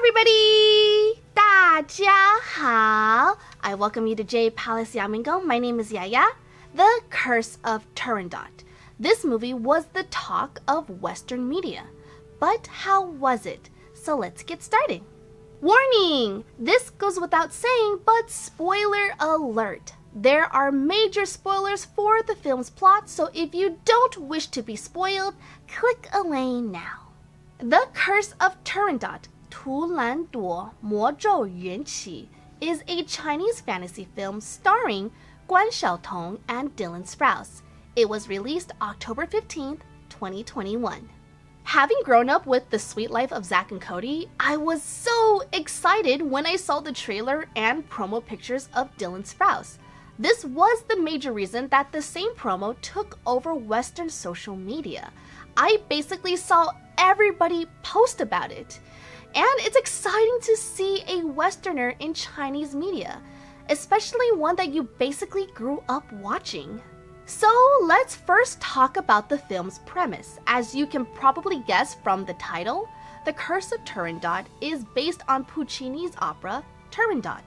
everybody! 大家好! I welcome you to Jade Palace Yamingo. My name is Yaya. The Curse of Turandot. This movie was the talk of Western media. But how was it? So let's get started. Warning! This goes without saying, but spoiler alert. There are major spoilers for the film's plot, so if you don't wish to be spoiled, click away now. The Curse of Turandot, 图兰朵魔咒缘起, is a Chinese fantasy film starring Guan Xiaolong and Dylan Sprouse. It was released October 15th, 2021. Having grown up with The Sweet Life of Zack and Cody, I was so excited when I saw the trailer and promo pictures of Dylan Sprouse. This was the major reason that the same promo took over Western social media. I basically saw everybody post about it. And it's exciting to see a Westerner in Chinese media, especially one that you basically grew up watching. So let's first talk about the film's premise. As you can probably guess from the title, The Curse of Turandot is based on Puccini's opera Turandot.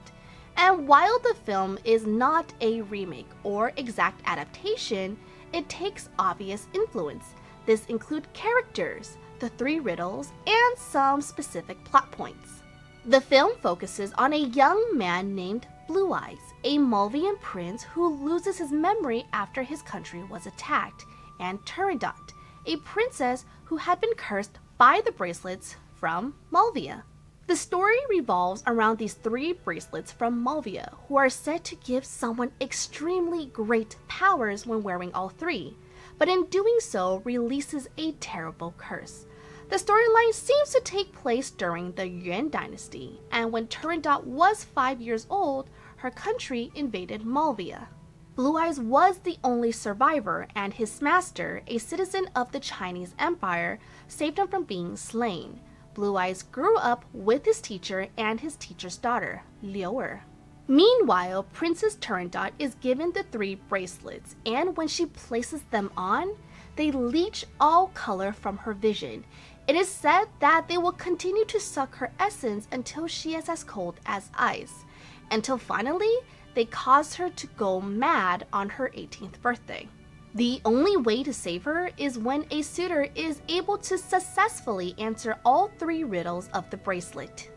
And while the film is not a remake or exact adaptation, it takes obvious influence. This includes characters, the three riddles, and some specific plot points. The film focuses on a young man named Blue Eyes, a Malvian prince who loses his memory after his country was attacked, and Turandot, a princess who had been cursed by the bracelets from Malvia. The story revolves around these three bracelets from Malvia, who are said to give someone extremely great powers when wearing all three, but in doing so releases a terrible curse. The storyline seems to take place during the Yuan dynasty, and when Turandot was 5 years old, her country invaded Malvia. Blue Eyes was the only survivor, and his master, a citizen of the Chinese Empire, saved him from being slain. Blue Eyes grew up with his teacher and his teacher's daughter, Liu Er. Meanwhile, Princess Turandot is given the three bracelets, and when she places them on, they leech all color from her vision. It is said that they will continue to suck her essence until she is as cold as ice, until finally they cause her to go mad on her 18th birthday. The only way to save her is when a suitor is able to successfully answer all three riddles of the bracelet.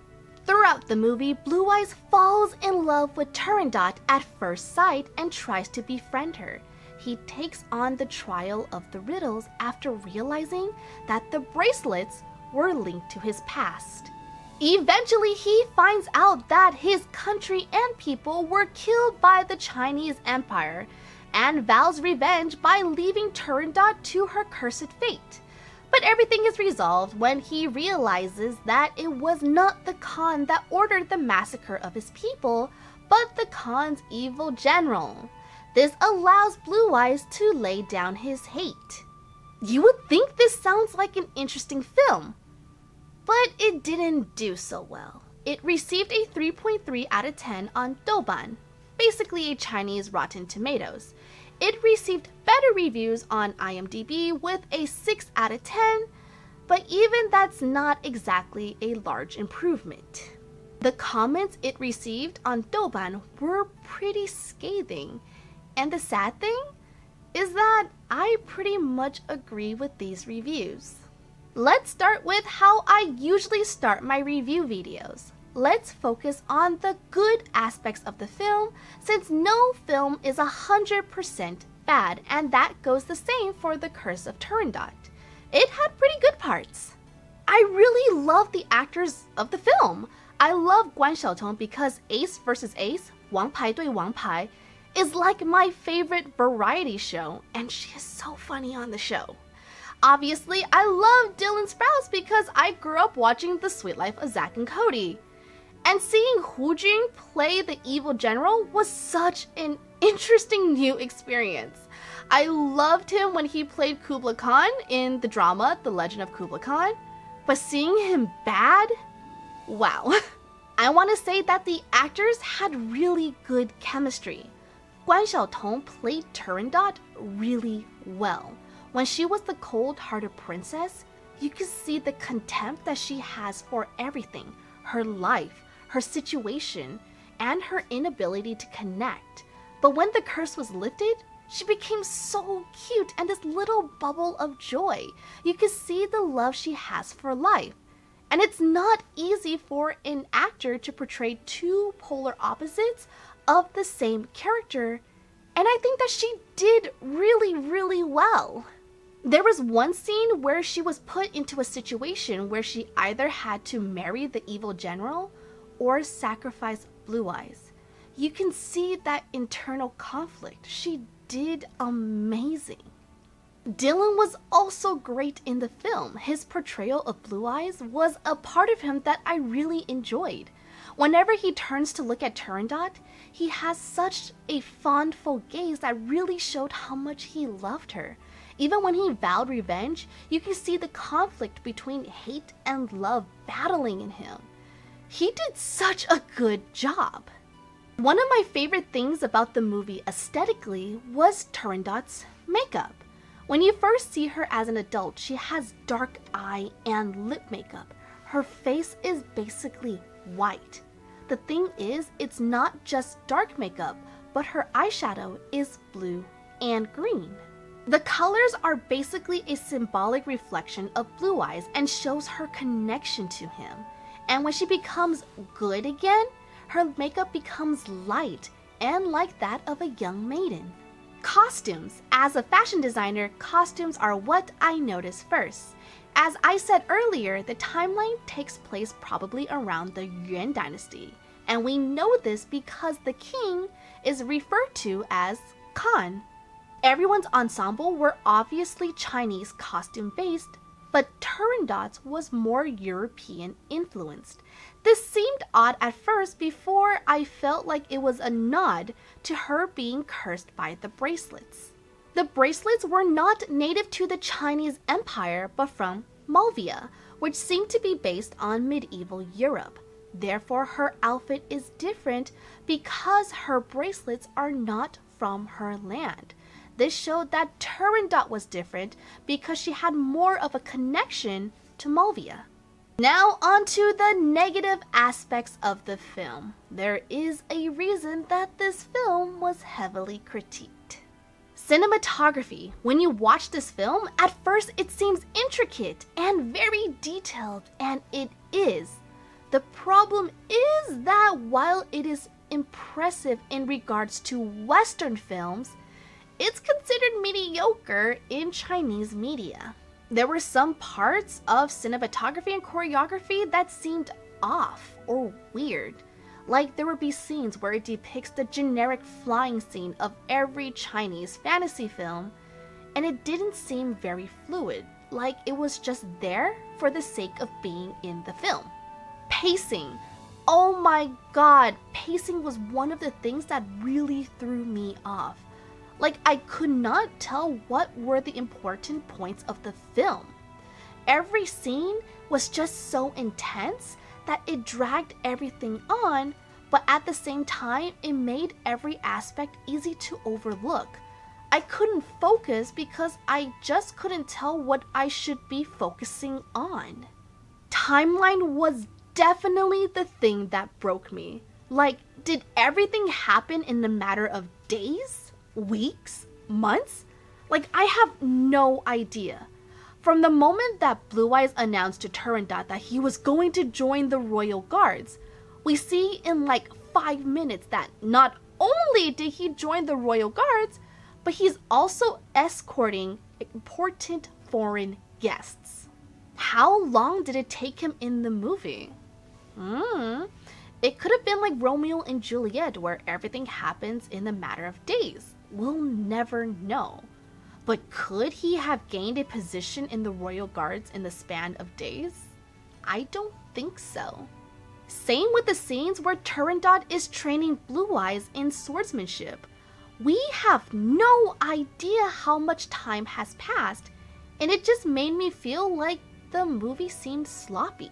Throughout the movie, Blue Eyes falls in love with Turandot at first sight and tries to befriend her. He takes on the trial of the riddles after realizing that the bracelets were linked to his past. Eventually, he finds out that his country and people were killed by the Chinese Empire, and vows revenge by leaving Turandot to her cursed fate. But everything is resolved when he realizes that it was not the Khan that ordered the massacre of his people, but the Khan's evil general. This allows Blue Eyes to lay down his hate. You would think this sounds like an interesting film, but it didn't do so well. It received a 3.3 out of 10 on Douban, basically a Chinese Rotten Tomatoes. It received better reviews on IMDb with a 6 out of 10, but even that's not exactly a large improvement. The comments it received on Douban were pretty scathing, and the sad thing is that I pretty much agree with these reviews. Let's start with how I usually start my review videos. Let's focus on the good aspects of the film, since no film is 100% bad, and that goes the same for The Curse of Turandot. It had pretty good parts. I really love the actors of the film. I love Guan Xiaolong because Ace vs. Ace, 王牌对王牌, is like my favorite variety show, and she is so funny on the show. Obviously, I love Dylan Sprouse because I grew up watching The Sweet Life of Zack and Cody. And seeing Jing play the evil general was such an interesting new experience. I loved him when he played Kublai Khan in the drama The Legend of Kublai Khan, but seeing him bad? Wow. I want to say that the actors had really good chemistry. Guan Xiaolong played Turandot really well. When she was the cold-hearted princess, you could see the contempt that she has for everything. her life, her situation, and her inability to connect. But when the curse was lifted, she became so cute and this little bubble of joy. You can see the love she has for life. And it's not easy for an actor to portray two polar opposites of the same character. And I think that she did really, really well. There was one scene where she was put into a situation where she either had to marry the evil general or sacrifice Blue Eyes. You can see that internal conflict. She did amazing. Dylan was also great in the film. His portrayal of Blue Eyes was a part of him that I really enjoyed. Whenever he turns to look at Turandot, he has such a fondful gaze that really showed how much he loved her. Even when he vowed revenge, you can see the conflict between hate and love battling in him. He did such a good job. One of my favorite things about the movie aesthetically was Turandot's makeup. When you first see her as an adult, she has dark eye and lip makeup. Her face is basically white. The thing is, it's not just dark makeup, but her eyeshadow is blue and green. The colors are basically a symbolic reflection of Blue Eyes and shows her connection to him. And when she becomes good again, her makeup becomes light and like that of a young maiden. Costumes. As a fashion designer, costumes are what I notice first. As I said earlier, the timeline takes place probably around the Yuan dynasty. And we know this because the king is referred to as Khan. Everyone's ensemble were obviously Chinese costume based, but Turandot's was more European influenced. This seemed odd at first before I felt like it was a nod to her being cursed by the bracelets. The bracelets were not native to the Chinese Empire but from Malvia, which seemed to be based on medieval Europe. Therefore, her outfit is different because her bracelets are not from her land. This showed that Turandot was different because she had more of a connection to Malvia. Now onto the negative aspects of the film. There is a reason that this film was heavily critiqued. Cinematography. When you watch this film, at first it seems intricate and very detailed, and it is. The problem is that while it is impressive in regards to Western films, it's considered mediocre in Chinese media. There were some parts of cinematography and choreography that seemed off or weird. Like there would be scenes where it depicts the generic flying scene of every Chinese fantasy film, and it didn't seem very fluid, like it was just there for the sake of being in the film. Pacing. Oh my god, pacing was one of the things that really threw me off. Like, I could not tell what were the important points of the film. Every scene was just so intense that it dragged everything on, but at the same time, it made every aspect easy to overlook. I couldn't focus because I just couldn't tell what I should be focusing on. Timeline was definitely the thing that broke me. Like, did everything happen in a matter of days? Weeks? Months? Like, I have no idea. From the moment that Blue Eyes announced to Turandot that he was going to join the Royal Guards, we see in like 5 minutes that not only did he join the Royal Guards, but he's also escorting important foreign guests. How long did it take him in the movie? It could have been like Romeo and Juliet, where everything happens in a matter of days. We'll never know. But could he have gained a position in the Royal Guards in the span of days? I don't think so. Same with the scenes where Turandot is training Blue Eyes in swordsmanship. We have no idea how much time has passed, and it just made me feel like the movie seemed sloppy.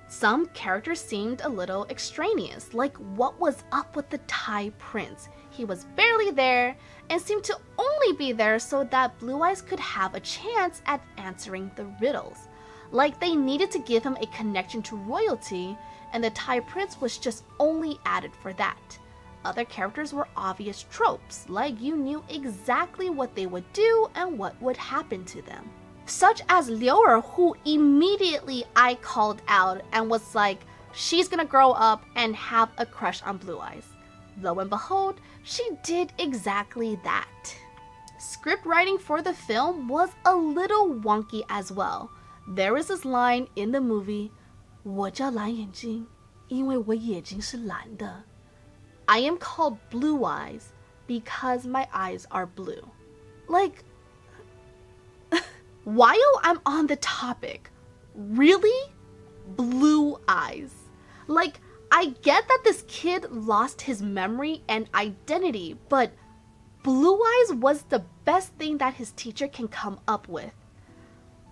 Some characters seemed a little extraneous, like what was up with the Thai prince? He was barely there and seemed to only be there so that Blue Eyes could have a chance at answering the riddles. Like they needed to give him a connection to royalty and the Thai prince was just only added for that. Other characters were obvious tropes, like you knew exactly what they would do and what would happen to them. Such as Liu, who immediately I called out and was like, she's gonna grow up and have a crush on Blue Eyes. Lo and behold, she did exactly that. Script writing for the film was a little wonky as well. There is this line in the movie, 我叫蓝眼睛，因为我眼睛是蓝的. I am called Blue Eyes because my eyes are blue. Like, while I'm on the topic, really? Blue eyes. Like, I get that this kid lost his memory and identity, but Blue Eyes was the best thing that his teacher can come up with.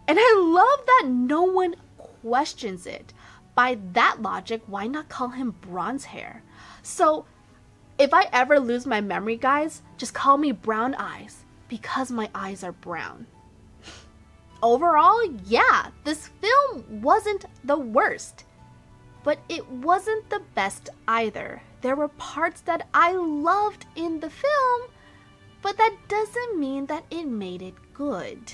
And I love that no one questions it. By that logic, why not call him Bronze Hair? So, if I ever lose my memory, guys, just call me Brown Eyes because my eyes are brown. Overall, yeah, this film wasn't the worst, but it wasn't the best either. There were parts that I loved in the film, but that doesn't mean that it made it good.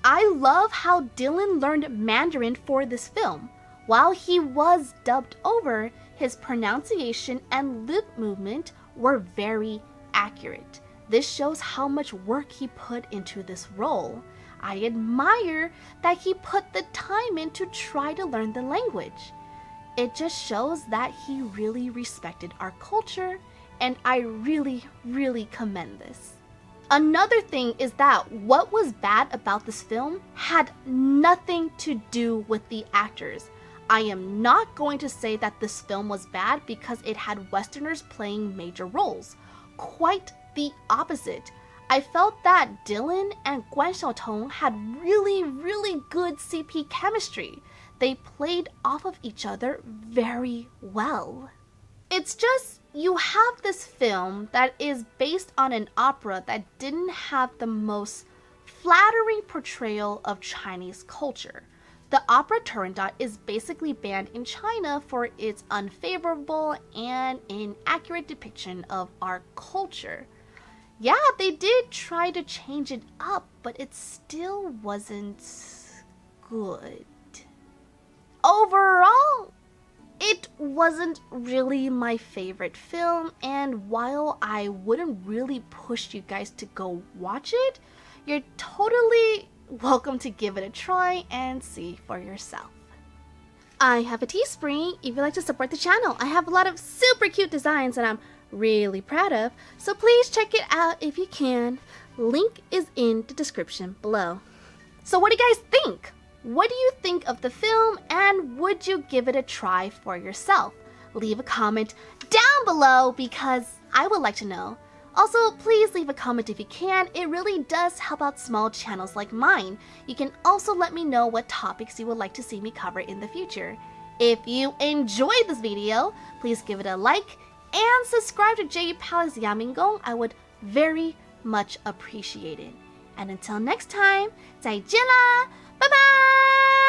I love how Dylan learned Mandarin for this film. While he was dubbed over, his pronunciation and lip movement were very accurate. This shows how much work he put into this role. I admire that he put the time in to try to learn the language. It just shows that he really respected our culture, and I really, really commend this. Another thing is that what was bad about this film had nothing to do with the actors. I am not going to say that this film was bad because it had Westerners playing major roles. Quite the opposite. I felt that Dylan and Guan Xiaotong had really, really good CP chemistry. They played off of each other very well. It's just, you have this film that is based on an opera that didn't have the most flattering portrayal of Chinese culture. The opera Turandot is basically banned in China for its unfavorable and inaccurate depiction of our culture. Yeah, they did try to change it up, but it still wasn't good. Overall, it wasn't really my favorite film, and while I wouldn't really push you guys to go watch it, you're totally welcome to give it a try and see for yourself. I have a Teespring if you'd like to support the channel. I have a lot of super cute designs that I'm really proud of, so please check it out if you can. Link is in the description below. So what do you guys think? What do you think of the film, and would you give it a try for yourself? Leave a comment down below because I would like to know. Also, please leave a comment if you can. It really does help out small channels like mine. You can also let me know what topics you would like to see me cover in the future. If you enjoyed this video, please give it a like and subscribe to Jade Palace Yamingong. I would very much appreciate it. And until next time, 再见啦，拜拜。